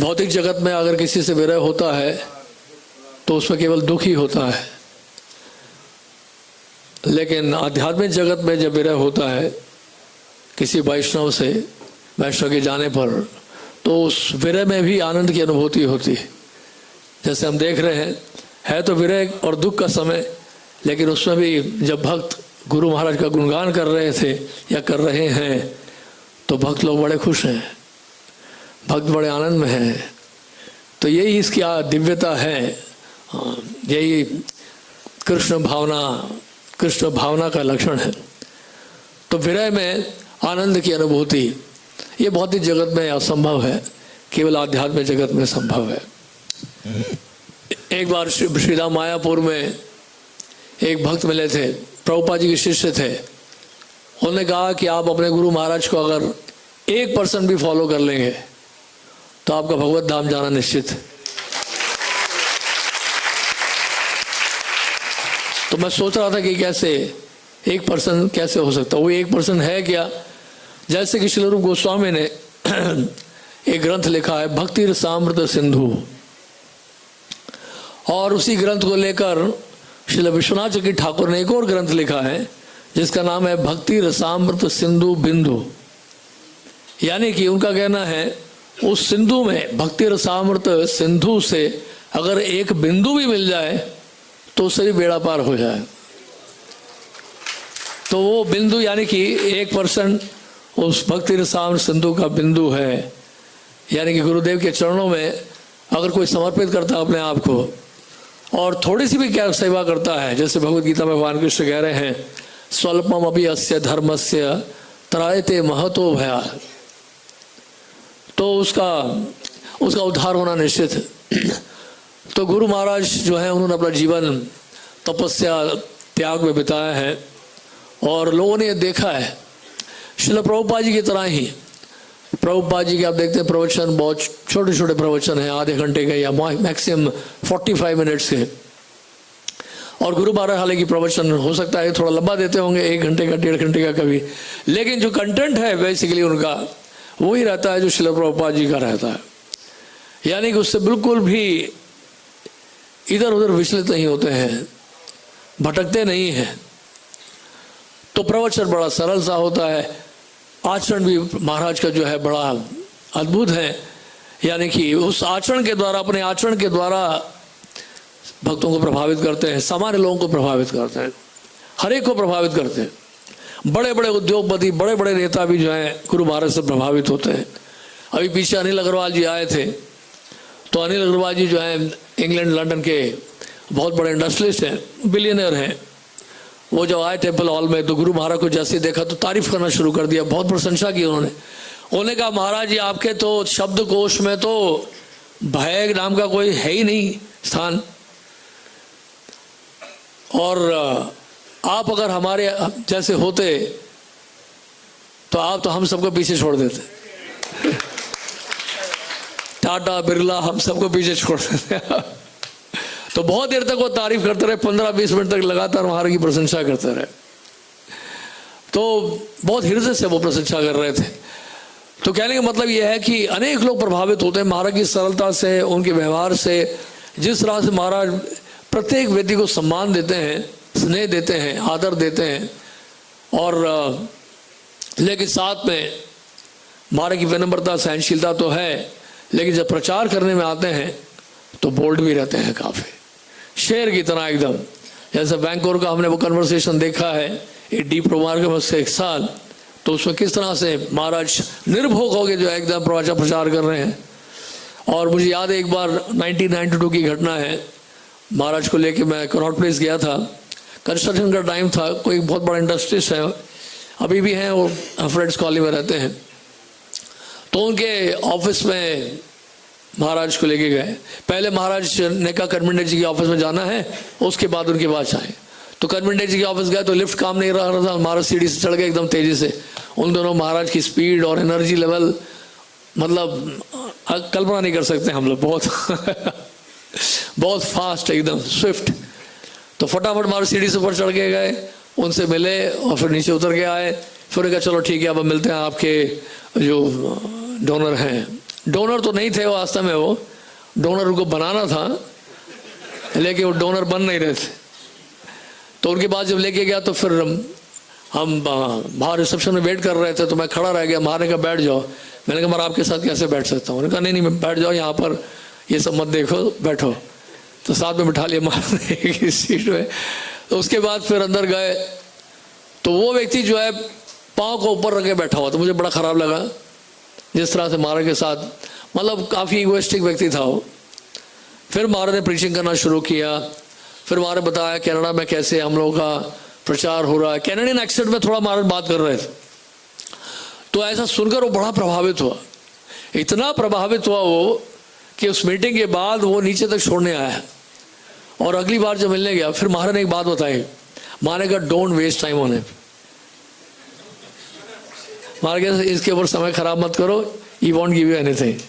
भौतिक जगत में अगर किसी से विरह होता है तो उसमें केवल दुख ही होता है, लेकिन आध्यात्मिक जगत में जब विरह होता है किसी वैष्णव से, वैष्णव के जाने पर, तो उस विरह में भी आनंद की अनुभूति होती है। जैसे हम देख रहे हैं, है तो विरह और दुख का समय, लेकिन उसमें भी जब भक्त गुरु महाराज का गुणगान कर रहे थे या कर रहे हैं तो भक्त लोग बड़े खुश हैं, भक्त बड़े आनंद में हैं। तो यही इसकी दिव्यता है, यही कृष्ण भावना का लक्षण है। तो विरह में आनंद की अनुभूति ये भौतिक जगत में असंभव है, केवल आध्यात्मिक जगत में संभव है। एक बार श्रीधाम मायापुर में एक भक्त मिले थे, प्रभुपाद जी के शिष्य थे। उन्होंने कहा कि आप अपने गुरु महाराज को अगर 1% भी फॉलो कर लेंगे तो आपका भगवत धाम जाना निश्चित है। तो मैं सोच रहा था कि कैसे 1% कैसे हो सकता, वो 1% है क्या? जैसे कि श्री रूप गोस्वामी ने एक ग्रंथ लिखा है भक्ति रसामृत सिंधु, और उसी ग्रंथ को लेकर श्री विश्वनाथ चक्रवर्ती ठाकुर ने एक और ग्रंथ लिखा है जिसका नाम है भक्ति रसामृत सिंधु बिंदु। यानी कि उनका कहना है उस सिंधु में, भक्ति रसामृत सिंधु से अगर एक बिंदु भी मिल जाए तो उससे भी बेड़ा पार हो जाए। तो वो बिंदु यानी कि 1% उस भक्ति रसामृत सिंधु का बिंदु है। यानी कि गुरुदेव के चरणों में अगर कोई समर्पित करता है अपने आप को और थोड़ी सी भी क्या सेवा करता है, जैसे भगवद गीता में भगवान कृष्ण कह रहे हैं स्वल्पम अपि अस्य धर्मस्य त्रायते महतो भया, तो उसका उद्धार होना निश्चित है। तो गुरु महाराज जो है उन्होंने अपना जीवन तपस्या त्याग में बिताया है और लोगों ने देखा है। श्रील प्रभुपाद जी की तरह ही, प्रभुपाद जी के आप देखते हैं प्रवचन बहुत छोटे छोटे प्रवचन हैं, आधे घंटे के या मैक्सिमम 45 मिनट्स के। और गुरु महाराज हालांकि प्रवचन हो सकता है थोड़ा लंबा देते होंगे, 1 घंटे का 1.5 घंटे का कभी, लेकिन जो कंटेंट है बेसिकली उनका वही रहता है जो श्रील प्रभुपाद जी का रहता है। यानी कि उससे बिल्कुल भी इधर उधर विचलित नहीं होते हैं, भटकते नहीं हैं। तो प्रवचन बड़ा सरल सा होता है, आचरण भी महाराज का जो है बड़ा अद्भुत है। यानी कि उस आचरण के द्वारा, अपने आचरण के द्वारा भक्तों को प्रभावित करते हैं, सामान्य लोगों को प्रभावित करते हैं, हर एक को प्रभावित करते हैं। बड़े बड़े उद्योगपति, बड़े बड़े नेता भी जो हैं गुरु महाराज से प्रभावित होते हैं। अभी पीछे अनिल अग्रवाल जी आए थे, तो अनिल अग्रवाल जी जो हैं इंग्लैंड लंदन के बहुत बड़े इंडस्ट्रियलिस्ट हैं, बिलियनर हैं। वो जब आए टेम्पल हॉल में तो गुरु महाराज को जैसे देखा तो तारीफ करना शुरू कर दिया, बहुत प्रशंसा की उन्होंने कहा महाराज जी आपके तो शब्दकोश में तो भय नाम का कोई है ही नहीं स्थान, और आप अगर हमारे जैसे होते तो आप तो हम सबको पीछे छोड़ देते। टाटा बिरला हम सबको पीछे छोड़ देते। तो बहुत देर तक वो तारीफ करते रहे, 15-20 मिनट तक लगातार महाराज की प्रशंसा करते रहे। तो बहुत हृदय से वो प्रशंसा कर रहे थे। तो कहने का मतलब ये है कि अनेक लोग प्रभावित होते हैं महाराज की सरलता से, उनके व्यवहार से, जिस तरह से महाराज प्रत्येक व्यक्ति को सम्मान देते हैं, स्नेह देते हैं, आदर देते हैं, और लेकिन साथ में महाराज की विनम्रता सहनशीलता तो है, लेकिन जब प्रचार करने में आते हैं तो बोल्ड भी रहते हैं काफ़ी, शेर की तरह एकदम। जैसे बैंकोर का हमने वो कन्वर्सेशन देखा है डी प्रोमार के मुझसे 1 साल, तो उसमें किस तरह से महाराज निर्भोग होकर जो है एकदम प्रचार कर रहे हैं। और मुझे याद है एक बार 1992 की घटना है, महाराज को लेके मैं कनॉट प्लेस गया था, कंस्ट्रक्शन का टाइम था, कोई बहुत बड़ा इंडस्ट्रीज है, अभी भी हैं वो, फ्रेंड्स कॉलोनी में रहते हैं। तो उनके ऑफिस में महाराज को लेके गए। पहले महाराज ने कहा कन्वीनर जी के ऑफिस में जाना है, उसके बाद उनके पास आए। तो कन्वीनर जी के ऑफिस गए तो लिफ्ट काम नहीं रहा था, महाराज सीढ़ी से चढ़ गए एकदम तेजी से। उन दोनों महाराज की स्पीड और एनर्जी लेवल मतलब कल्पना नहीं कर सकते हम लोग, बहुत फास्ट एकदम स्विफ्ट। तो फटाफट महाराज सीढ़ी से ऊपर चढ़ के गए, उनसे मिले और फिर नीचे उतर के आए। फिर कहा चलो ठीक है अब मिलते हैं आपके जो डोनर हैं डोनर तो नहीं थे वास्तव में, वो डोनर उनको बनाना था लेकिन वो डोनर बन नहीं रहे थे। तो उनके बाद जब लेके गया तो फिर हम बाहर रिसेप्शन में वेट कर रहे थे, तो मैं खड़ा रह गया। मारे का बैठ जाओ, मैंने कहा मैं आपके साथ कैसे बैठ सकता हूँ? उन्होंने कहा नहीं नहीं बैठ जाओ, यहाँ पर ये सब मत देखो, बैठो। तो साथ में बिठा लिया मारने की सीट में। तो उसके बाद फिर अंदर गए तो वो व्यक्ति जो है पाँव को ऊपर रख के बैठा हुआ, तो मुझे बड़ा ख़राब लगा जिस तरह से महाराज के साथ, मतलब काफ़ी इगोइस्टिक व्यक्ति था वो। फिर महाराज ने प्रीचिंग करना शुरू किया। फिर महाराज बताया कनाडा में कैसे हम लोगों का प्रचार हो रहा है। कैनेडियन एक्सेंट में थोड़ा महाराज बात कर रहे थे, तो ऐसा सुनकर वो बड़ा प्रभावित हुआ। इतना प्रभावित हुआ वो कि उस मीटिंग के बाद वो नीचे तक छोड़ने आया। और अगली बार जब मिलने गया फिर महाराज ने एक बात बताई। महाराज का don't waste time on it. Maharaj इसके ऊपर समय खराब मत करो, he won't give you anything,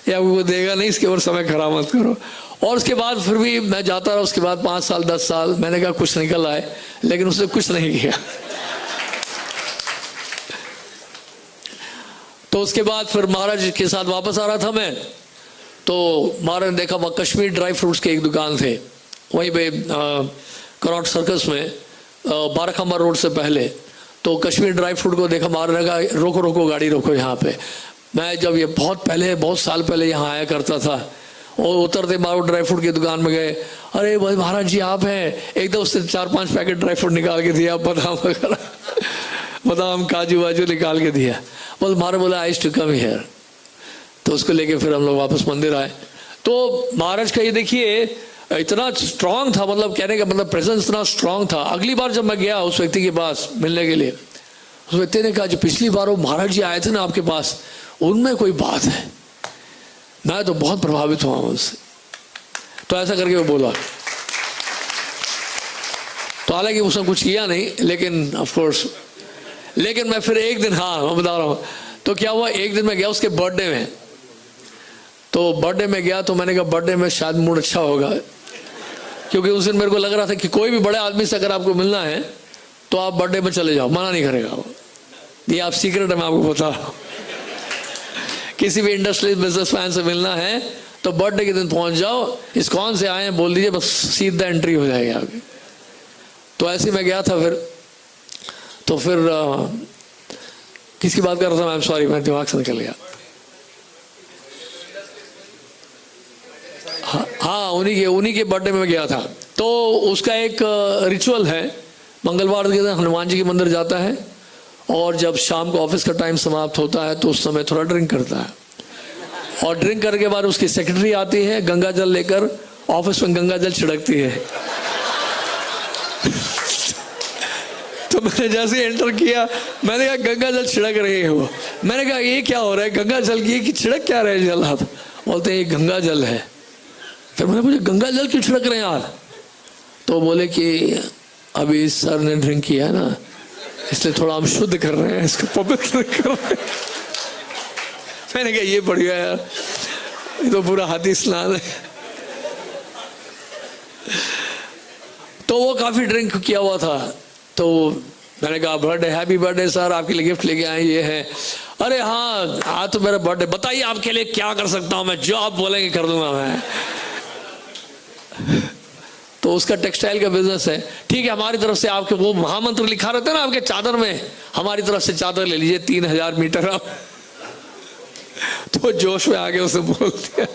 या वो देगा नहीं, इसके ऊपर समय खराब मत करो। और उसके बाद फिर भी मैं जाता रहा। उसके बाद 5 साल 10 साल मैंने कहा कुछ निकल आए, लेकिन उसने कुछ नहीं किया। तो उसके बाद फिर महाराज के साथ वापस आ रहा था मैं, तो महाराज ने देखा वहाँ कश्मीर ड्राई फ्रूट्स के एक दुकान थे वहीं पे करौट सर्कस में, बाराखम्बा रोड से पहले। तो कश्मीर ड्राई फ्रूट को देखा, महाराज ने कहा रोको रोको गाड़ी रोको यहाँ पे। मैं जब ये बहुत साल पहले यहाँ आया करता था, और उतरते मारो ड्राई फ्रूट की दुकान में गए। अरे भाई महाराज जी आप हैं? एकदम उससे 4-5 पैकेट ड्राई फ्रूट निकाल के दिया, बादाम वगैरह, बादाम काजू वाजू निकाल के दिया। बोल महाराज बोला आई टू कम हियर। तो उसको लेके फिर हम लोग वापस मंदिर आए। तो महाराज का ये देखिए इतना स्ट्रांग था, मतलब कहने का मतलब प्रेजेंस इतना स्ट्रांग था। अगली बार जब मैं गया उस व्यक्ति के पास मिलने के लिए, उस व्यक्ति ने कहा जो पिछली बार वो महाराज जी आए थे ना आपके पास, उनमें कोई बात है। मैं तो बहुत प्रभावित हुआ उनसे। तो ऐसा करके वो बोला। तो हालांकि उसने कुछ किया नहीं, लेकिन ऑफ कोर्स, लेकिन मैं फिर एक दिन, हाँ मैं बता रहा हूँ, तो क्या हुआ, एक दिन मैं गया उसके बर्थडे में। तो बर्थडे में गया तो मैंने कहा बर्थडे में शायद मूड अच्छा होगा, क्योंकि उस दिन मेरे को लग रहा था कि कोई भी बड़े आदमी से अगर आपको मिलना है तो आप बर्थडे में चले जाओ, मना नहीं करेगा वो। ये आप सीक्रेट है, मैं आपको बता रहा हूँ। किसी भी इंडस्ट्रियल बिजनेसमैन से मिलना है तो बर्थडे के दिन पहुंच जाओ, इस कौन से आए हैं बोल दीजिए, बस सीधा एंट्री हो जाएगी आगे। तो ऐसे मैं गया था। फिर किसकी बात कर रहा था मैं, सॉरी मैं दिमाग से निकल गया। हाँ उन्हीं के बर्थडे में गया था। तो उसका एक रिचुअल है, मंगलवार के दिन हनुमान जी के मंदिर जाता है, और जब शाम को ऑफिस का टाइम समाप्त होता है तो उस समय थोड़ा ड्रिंक करता है। और ड्रिंक करने के बाद उसकी सेक्रेटरी आती है गंगा जल लेकर, ऑफिस में गंगा जल छिड़कती है। तो मैंने जैसे एंटर किया मैंने कहा गंगा जल छिड़क रहे हो। मैंने कहा ये क्या हो रहा है, गंगा जल की छिड़क क्या रहे जल आप? बोलते हैं ये गंगा जल है। फिर मैंने पूछा गंगा जल क्यों छिड़क रहे हैं यार? तो बोले कि अभी सर ने ड्रिंक किया है ना, इसलिए थोड़ा हम शुद्ध कर रहे हैं, इसको पवित्र कर रहे हैं। मैंने कहा ये बढ़िया यार, ये तो पूरा हाथी स्नान है। तो वो काफी ड्रिंक किया हुआ था। तो मैंने कहा बर्थडे, हैप्पी बर्थडे सर, आपके लिए गिफ्ट लेके आए ये है। अरे हाँ आज तो मेरा बर्थडे, बताइए आपके लिए क्या कर सकता हूँ मैं, जो आप बोलेंगे कर दूंगा मैं। तो उसका टेक्सटाइल का बिजनेस है। ठीक है, हमारी तरफ से आपके वो महामंत्र लिखा रहता है ना आपके चादर में, हमारी तरफ से चादर ले लीजिए 3000 मीटर आप। तो जोश में आगे उसे बोल दिया,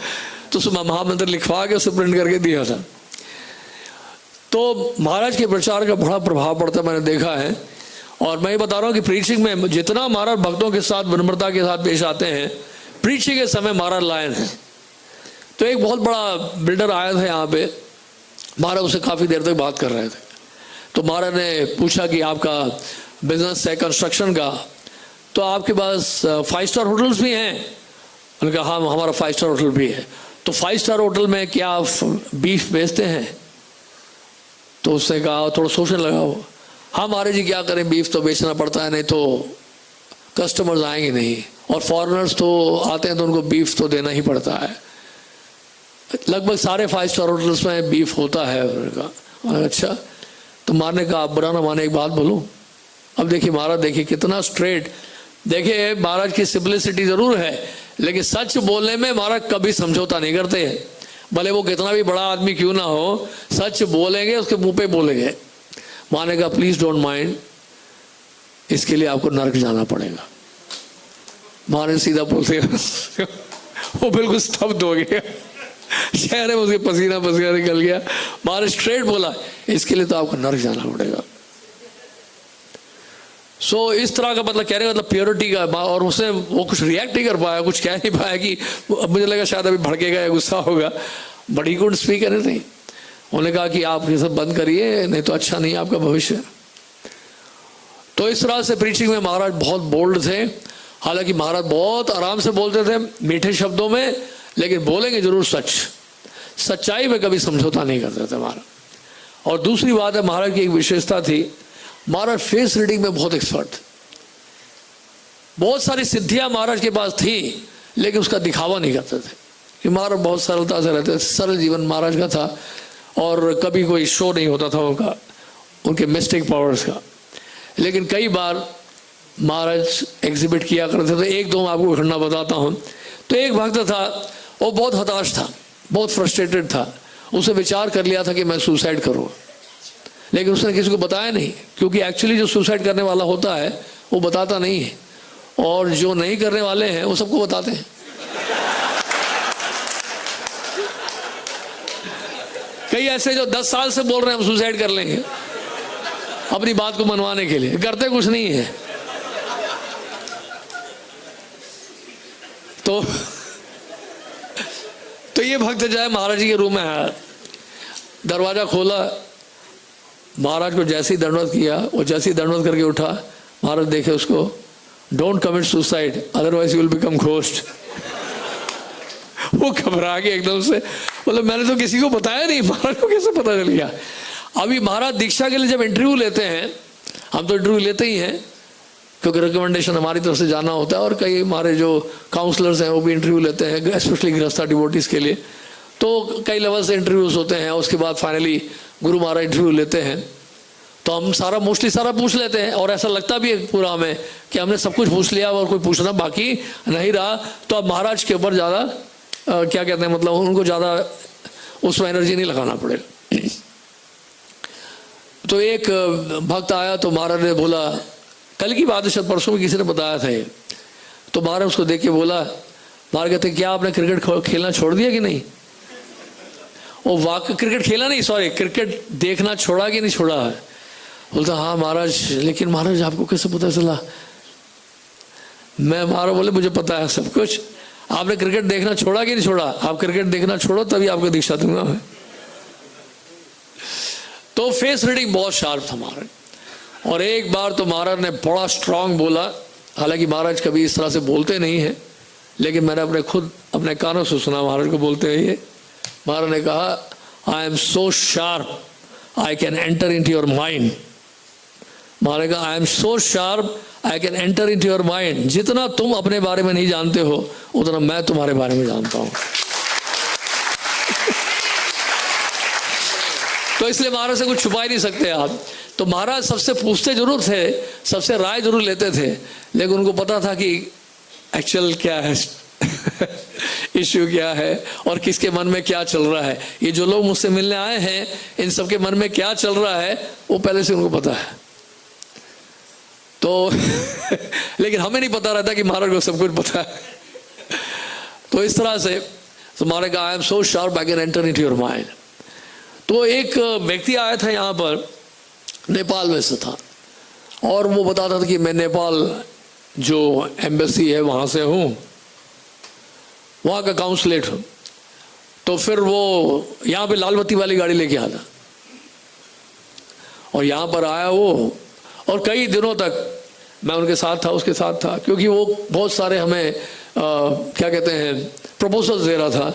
तो उसमें महामंत्र लिखवा के उसे प्रिंट करके दिया था। तो महाराज के प्रचार का बड़ा प्रभाव पड़ता मैंने देखा है। और मैं ये बता रहा हूँ कि प्रीचिंग में जितना महाराज भक्तों के साथ विनम्रता के साथ पेश आते हैं, प्रीचिंग के समय महाराज लायन है। तो एक बहुत बड़ा बिल्डर आया था यहाँ पे, महाराज उससे काफ़ी देर तक बात कर रहे थे। तो महाराज ने पूछा कि आपका बिजनेस है कंस्ट्रक्शन का, तो आपके पास 5 स्टार होटल्स भी हैं? उन्होंने कहा हाँ हमारा 5 स्टार होटल भी है। तो 5 स्टार होटल में क्या आप बीफ बेचते हैं? तो उसने कहा थोड़ा सोचने लगा वो, हाँ महाराज जी क्या करें, बीफ तो बेचना पड़ता है, नहीं तो कस्टमर्स आएंगे नहीं, और फॉरेनर्स तो आते हैं तो उनको बीफ तो देना ही पड़ता है। लगभग सारे 5 स्टार होटल्स में बीफ होता है। कहा अच्छा। तो मारने का आप बुरा ना माने, एक बात बोलूं, अब देखिए महाराज देखिए कितना स्ट्रेट, देखिए महाराज की सिंपलिसिटी जरूर है, लेकिन सच बोलने में महाराज कभी समझौता नहीं करते हैं। भले वो कितना भी बड़ा आदमी क्यों ना हो, सच बोलेंगे, उसके मुंह पे बोलेंगे। माने का प्लीज डोंट माइंड, इसके लिए आपको नरक जाना पड़ेगा। माने सीधा बोलते वो बिल्कुल स्तब्ध हो गया, चेहरे में उसके पसीना पसीना निकल गया। माने स्ट्रेट बोला, इसके लिए तो आपको नरक जाना पड़ेगा। सो इस तरह का मतलब कहने का मतलब प्योरिटी का। और उसने वो कुछ रिएक्ट नहीं कर पाया, कुछ कह नहीं पाया कि मुझे लगा शायद अभी भड़केगा या गुस्सा होगा, but he couldn't speak anything. उन्होंने कहा कि आप ये सब बंद करिए, नहीं तो अच्छा नहीं आपका भविष्य। तो इस तरह से प्रीचिंग में महाराज बहुत बोल्ड थे। हालांकि महाराज बहुत आराम से बोलते थे, मीठे शब्दों में, लेकिन बोलेंगे जरूर सच। सच्चाई में कभी समझौता नहीं करते थे महाराज। और दूसरी बात है, महाराज की एक विशेषता थी, महाराज फेस रीडिंग में बहुत एक्सपर्ट थे। बहुत सारी सिद्धियां महाराज के पास थी, लेकिन उसका दिखावा नहीं करते थे कि महाराज बहुत सरलता से रहते थे। सरल जीवन महाराज का था और कभी कोई शो नहीं होता था उनका, उनके मिस्टिक पावर्स का। लेकिन कई बार महाराज एग्जिबिट किया करते थे। एक दो मैं आपको घटना बताता हूँ। तो एक भक्त था, वो बहुत हताश था, बहुत फ्रस्ट्रेटेड था। उसे विचार कर लिया था कि मैं सुसाइड करूँ, लेकिन उसने किसी को बताया नहीं, क्योंकि एक्चुअली जो सुसाइड करने वाला होता है वो बताता नहीं है, और जो नहीं करने वाले हैं वो सबको बताते हैं। कई ऐसे जो 10 साल से बोल रहे हैं हम सुसाइड कर लेंगे, अपनी बात को मनवाने के लिए, करते कुछ नहीं है। तो ये भक्त जो है महाराज जी के रूम में आया, दरवाजा खोला, महाराज को जैसे ही दंडवत किया, वो जैसे ही दंडवत करके उठा, महाराज देखे उसको, don't commit suicide otherwise you will become ghost. वो घबरा गए एकदम से, मतलब मैंने तो किसी को बताया नहीं, महाराज को कैसे पता चल गया। अभी महाराज दीक्षा के लिए जब इंटरव्यू लेते हैं, हम तो इंटरव्यू लेते ही हैं क्योंकि रिकमेंडेशन हमारी तरफ से जाना होता है, और कई हमारे जो काउंसलर्स हैं वो भी इंटरव्यू लेते हैं, स्पेशली गृहस्था डिवोटीज के लिए। तो कई लेवल से इंटरव्यूज होते हैं, उसके बाद फाइनली गुरु महाराज इंटरव्यू लेते हैं। तो हम सारा मोस्टली सारा पूछ लेते हैं, और ऐसा लगता भी है पूरा हमें कि हमने सब कुछ पूछ लिया और कोई पूछना बाकी नहीं रहा। तो अब महाराज के ऊपर ज़्यादा क्या कहते हैं, मतलब उनको ज़्यादा उसमें एनर्जी नहीं लगाना पड़ेगा। तो एक भक्त आया, तो महाराज ने बोला, कल की बात है, शायद परसों में किसी ने बताया था ये। तो महाराज उसको देख के बोला, महाराज कहते क्या आपने क्रिकेट खेलना छोड़ दिया कि नहीं? वो क्रिकेट खेला नहीं, सॉरी, क्रिकेट देखना छोड़ा कि नहीं छोड़ा है? बोलता हाँ महाराज, लेकिन महाराज आपको कैसे पता चला? मैं महाराज बोले मुझे पता है सब कुछ। आपने क्रिकेट देखना छोड़ा कि नहीं छोड़ा? आप क्रिकेट देखना छोड़ो तभी आपको दीक्षा दूंगा मैं। तो फेस रीडिंग बहुत शार्प था महाराज। और एक बार तो महाराज ने बड़ा स्ट्रांग बोला, हालांकि महाराज कभी इस तरह से बोलते नहीं है, लेकिन मैंने अपने कानों से सुना महाराज को बोलते हुए। महाराज ने कहा, I am so sharp I can enter into your mind. Maharaj ने कहा, I am so sharp I can enter into your mind. जितना तुम अपने बारे में नहीं जानते हो, उतना मैं तुम्हारे बारे में जानता हूं। तो इसलिए महाराज से कुछ छुपा ही नहीं सकते आप। तो महाराज सबसे पूछते जरूर थे, सबसे राय जरूर लेते थे, लेकिन उनको पता था कि एक्चुअल क्या है, इश्यू क्या है, और किसके मन में क्या चल रहा है। ये जो लोग मुझसे मिलने आए हैं, इन सबके मन में क्या चल रहा है वो पहले से उनको पता है। तो लेकिन हमें नहीं पता रहता कि महाराज को सब कुछ पता है। तो इस तरह से तो महाराज का, आई am so sharp I can enter into your mind. तो एक व्यक्ति आया था यहाँ पर, नेपाल में से था, और वो बताता था कि मैं नेपाल जो एम्बेसी है वहाँ से हूँ, वहाँ का काउंसलेट हूँ। तो फिर वो यहाँ पे लाल बत्ती वाली गाड़ी लेके आता, और यहाँ पर आया वो, और कई दिनों तक मैं उनके साथ था, उसके साथ था, क्योंकि वो बहुत सारे हमें क्या कहते हैं प्रपोजल्स दे रहा था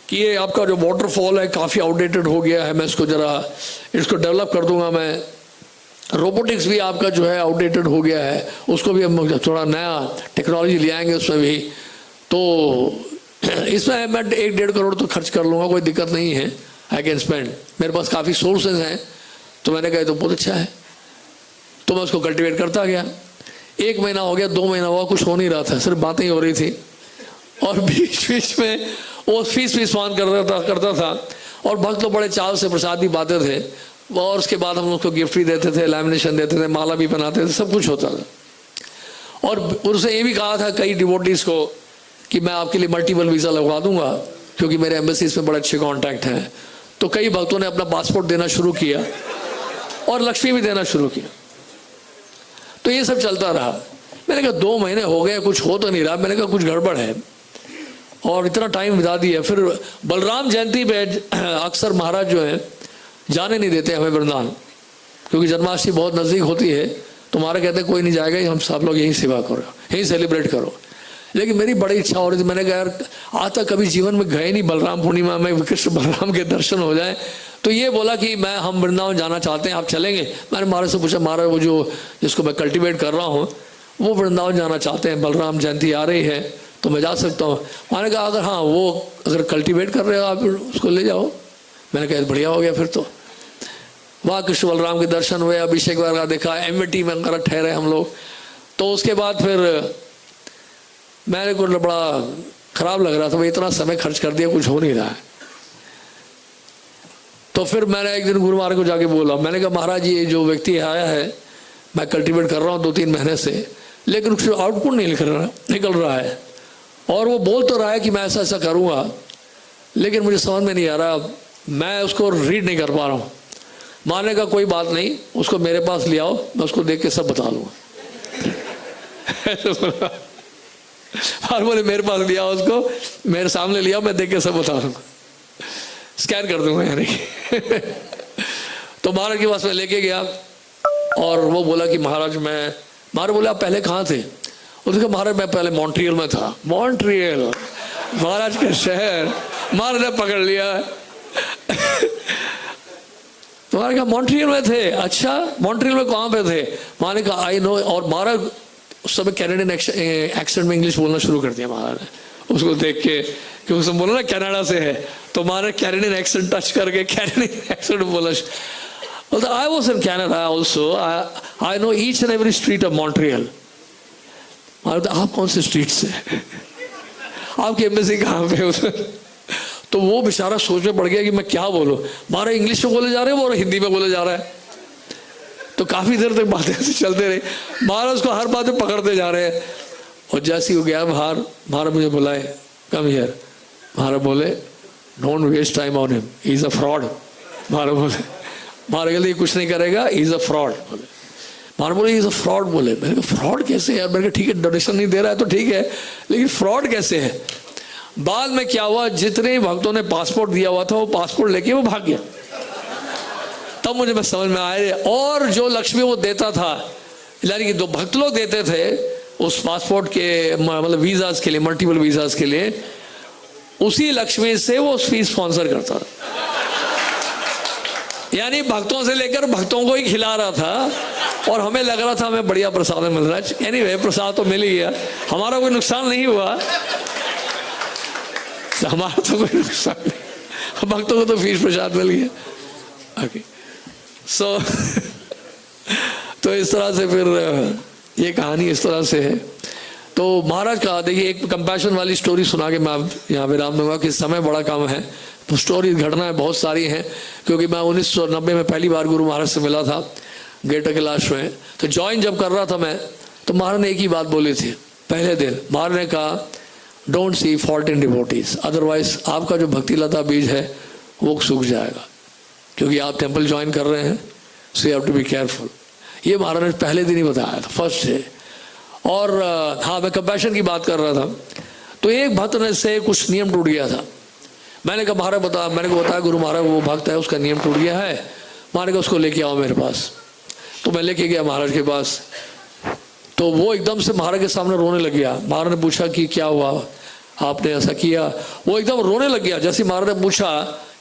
कि ये आपका जो वाटरफॉल है काफ़ी आउटडेटेड हो गया है, मैं इसको डेवलप कर दूंगा, मैं रोबोटिक्स भी आपका जो है आउटडेटेड हो गया है, उसको भी हम थोड़ा नया टेक्नोलॉजी ले आएंगे उसमें भी। तो इसमें मैं 1-1.5 करोड़ तो खर्च कर लूँगा, कोई दिक्कत नहीं है, आई कैन स्पेंड, मेरे पास काफ़ी सोर्सेज हैं। तो मैंने कहा तो बहुत अच्छा है। तो मैं उसको कल्टिवेट करता गया। 1 महीना हो गया, 2 महीना हुआ, कुछ हो नहीं रहा था, सिर्फ बातें ही हो रही थी। और बीच बीच में वो फीस मान करता था और भक्त लोग बड़े चाव से प्रसाद भी पाते थे, और उसके बाद हम उसको गिफ्ट भी देते थे, लैमिनेशन देते थे, माला भी बनाते थे, सब कुछ होता था। और उसने ये भी कहा था कई डिवोटीज को कि मैं आपके लिए मल्टीपल वीज़ा लगवा दूंगा, क्योंकि मेरे एम्बेसीज में बड़े अच्छे कॉन्टैक्ट हैं। तो कई भक्तों ने अपना पासपोर्ट देना शुरू किया और लक्ष्मी भी देना शुरू किया। तो ये सब चलता रहा। मैंने कहा 2 महीने हो गए, कुछ हो तो नहीं रहा। मैंने कहा कुछ गड़बड़ है, और इतना टाइम बिता दिया। फिर बलराम जयंती पे अक्सर महाराज जो है जाने नहीं देते हमें वृंदावन, क्योंकि जन्माष्टमी बहुत नज़दीक होती है। तो महाराज कहते कोई नहीं जाएगा, हम सब लोग यहीं सेवा करो, यहीं सेलिब्रेट करो। लेकिन मेरी बड़ी इच्छा हो रही थी। मैंने कहा यार आज तक कभी जीवन में गए नहीं, बलराम पूर्णिमा में कृष्ण बलराम के दर्शन हो जाए। तो ये बोला कि हम वृंदावन जाना चाहते हैं, आप चलेंगे? मैंने महाराज से पूछा, महाराज वो जो जिसको मैं कल्टिवेट कर रहा हूँ वो वृंदावन जाना चाहते हैं, बलराम जयंती आ रही है तो मैं जा सकता हूँ? मैंने कहा अगर हाँ वो अगर कल्टिवेट कर रहे हो आप उसको ले जाओ। मैंने कहा बढ़िया हो गया। फिर तो वहाँ कृष्ण बलराम के दर्शन हुए, अभिषेक वगैरह देखा, एमटी में अंगारा ठहरे हम लोग। तो उसके बाद फिर मेरे को बड़ा खराब लग रहा था, भाई इतना समय खर्च कर दिया, कुछ हो नहीं रहा है। तो फिर मैंने एक दिन गुरु महाराज को जाके बोला, मैंने कहा महाराज ये जो व्यक्ति आया है मैं कल्टिवेट कर रहा हूँ 2-3 महीने से, लेकिन उसका आउटपुट नहीं निकल रहा है, और वो बोल तो रहा है कि मैं ऐसा ऐसा करूँगा, लेकिन मुझे समझ में नहीं आ रहा, मैं उसको रीड नहीं कर पा रहा हूँ। मानने का कोई बात नहीं, उसको मेरे पास ले आओ, मैं उसको देख के सब बता दूँगा। और बोले मेरे पास लिया उसको, मेरे सामने लिया, मैं देख के सब बता दूँगा, स्कैन कर दूँगा यानी। तो महाराज के पास मैं लेके गया और वो बोला कि महाराज महाराज बोले आप पहले कहाँ थे? उसने कहा महाराज मैं पहले मॉन्ट्रियल में था। मॉन्ट्रियल महाराज के शहर, महाराज ने पकड़ लिया। तुम्हारे कहा मॉन्ट्रियल में थे? अच्छा मॉन्ट्रियल में कहाँ पे थे? मैंने कहा आई नो। और महाराज उस समय कैनेडियन एक्सेंट में इंग्लिश बोलना शुरू कर दिया महाराज ने, उसको देख के, क्योंकि उसने बोला ना कनाडा से है, तो महाराज कैनेडियन एक्सेंट टच करके कैनेडियन एक्सेंट बोला। I was in Canada also. I know each and every street of Montreal. आप कौन से स्ट्रीट से? आपकी एम्बेसी कहाँ पे उधर? तो वो बेचारा सोच में पड़ गया कि मैं क्या बोलूँ। महाराज इंग्लिश में बोले जा रहे हैं और हिंदी में बोले जा रहा है। तो काफी देर तक बातें ऐसे चलते रही। महाराज उसको हर बात में पकड़ते जा रहे हैं। और जैसे ही वो गया बाहर, महाराज मुझे बुलाए, कम हियर। महाराज बोले don't waste time on him, he is a fraud. Maharaj बोले, महाराज कहते कुछ नहीं करेगा, ही इज अ फ्रॉड। बोले महाराज बोले इज अ फ्रॉड। बोले मैंने कहा फ्रॉड कैसे यार? मैंने कहा ठीक है डोनेशन नहीं दे रहा है तो ठीक है, लेकिन फ्रॉड कैसे है? बाद में क्या हुआ, जितने भक्तों ने पासपोर्ट दिया हुआ था वो पासपोर्ट लेके वो भाग गया। तब मुझे मैं समझ में आया। और जो लक्ष्मी वो देता था, यानी कि 2 भक्त लोग देते थे उस पासपोर्ट के मतलब वीजाज के लिए, मल्टीपल वीजाज के लिए, उसी लक्ष्मी से वो फीस स्पॉन्सर करता था। यानी भक्तों से लेकर भक्तों को ही खिला रहा था, और हमें लग रहा था हमें बढ़िया प्रसाद मिल रहा है। एनीवे प्रसाद तो मिल ही गया, हमारा कोई नुकसान नहीं हुआ, हमारा तो कोई नुकसान नहीं, भक्तों को तो फीस प्रसाद मिल गया। ओके सो तो इस तरह से फिर ये कहानी इस तरह से है। तो महाराज का देखिए एक कंपैशन वाली स्टोरी सुना के मैं यहाँ विराम दूंगा कि समय बड़ा कम है। तो स्टोरी घटनाएं बहुत सारी हैं, क्योंकि मैं 1990 में पहली बार गुरु महाराज से मिला था गेटा कैलाश में। तो ज्वाइन जब कर रहा था मैं, तो महाराज ने एक ही बात बोली थी पहले दिन। महाराज ने कहा don't see fault in devotees, otherwise आपका जो भक्ति लता बीज है वो सूख जाएगा, क्योंकि आप टेम्पल ज्वाइन कर रहे हैं, so you have to be careful. ये महाराज ने पहले दिन ही बताया था, फर्स्ट डे। और हाँ मैं कंपैशन की बात कर रहा था। तो एक भक्त ने से कुछ नियम टूट गया था। मैंने कहा महाराज बता, मैंने को बताया गुरु महाराज वो भक्त है उसका नियम टूट गया है। महाराज कहा उसको लेके आओ मेरे पास। तो मैं लेके गया महाराज के पास। तो वो एकदम से महाराज के सामने रोने लग गया। महाराज ने पूछा कि क्या हुआ, आपने ऐसा किया? वो एकदम रोने लग गया। जैसे महाराज ने पूछा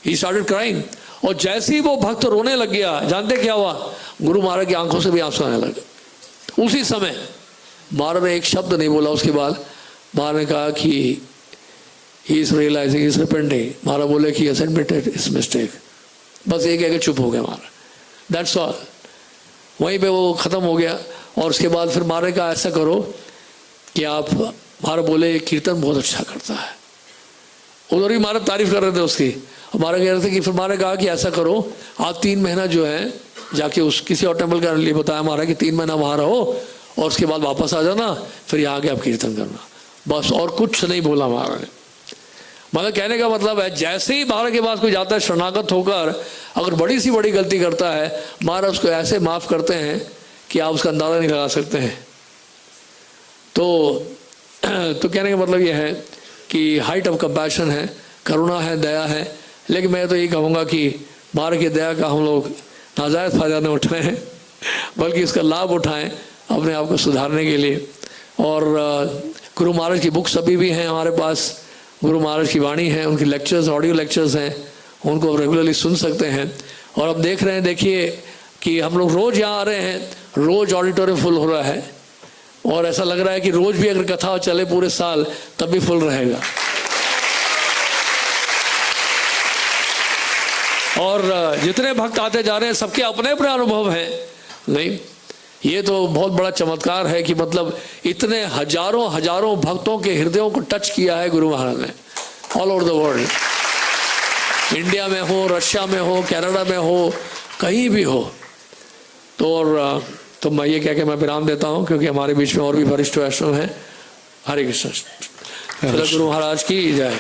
ही स्टार्टेड क्राइंग। और जैसे ही वो भक्त रोने लग गया, जानते क्या हुआ? गुरु महाराज की आंखों से भी आंसू आने लगे उसी समय। महाराज ने एक शब्द नहीं बोला। उसके बाद महाराज ने कहा कि he is realising, is repenting. Maharaj बोले कि एडमिटेड इज मिस्टेक। बस एक चुप हो गया महाराज, दैट्स ऑल। वहीं पे वो ख़त्म हो गया। और उसके बाद फिर महाराज का ऐसा करो कि आप, महाराज बोले कीर्तन बहुत अच्छा करता है। उधर ही महाराज तारीफ कर रहे थे उसकी। महाराज कह रहे थे कि फिर महाराज कहा कि ऐसा करो, आप 3 महीना जो है जाके उस किसी और टेम्पल के लिए बताया महाराज कि 3 महीना वहाँ रहो और उसके बाद वापस आ जाना, फिर यहाँ आके आप कीर्तन करना, बस। और कुछ नहीं बोला महाराज ने। मतलब कहने का मतलब है, जैसे ही महाराज के पास कोई जाता है शरणागत होकर, अगर बड़ी सी बड़ी गलती करता है, महाराज उसको ऐसे माफ़ करते हैं कि आप उसका अंदाज़ा नहीं लगा सकते हैं। तो कहने का मतलब ये है कि हाइट ऑफ कंपैशन है, करुणा है, दया है। लेकिन मैं तो ये कहूँगा कि महाराज की दया का हम लोग नाजायज़ फ़ायदा नहीं उठाएं, बल्कि इसका लाभ उठाएं अपने आप को सुधारने के लिए। और गुरु महाराज की बुक्स अभी भी हैं हमारे पास, गुरु महाराज की वाणी है, उनकी लेक्चर्स, ऑडियो लेक्चर्स हैं, उनको रेगुलरली सुन सकते हैं। और अब देख रहे हैं, देखिए कि हम लोग रोज़ यहाँ आ रहे हैं, रोज़ ऑडिटोरियम फुल हो रहा है, और ऐसा लग रहा है कि रोज़ भी अगर कथा चले पूरे साल तब भी फुल रहेगा। और जितने भक्त आते जा रहे हैं सबके अपने अपने अनुभव हैं। नहीं, ये तो बहुत बड़ा चमत्कार है कि मतलब इतने हजारों हजारों भक्तों के हृदयों को टच किया है गुरु महाराज ने, all over the world. India में हो, रशिया में हो, कनाडा में हो, कहीं भी हो। तो मैं ये कह के मैं विराम देता हूँ, क्योंकि हमारे बीच में और भी वरिष्ठ वैष्णव हैं। हरे कृष्ण। गुरु महाराज की जय।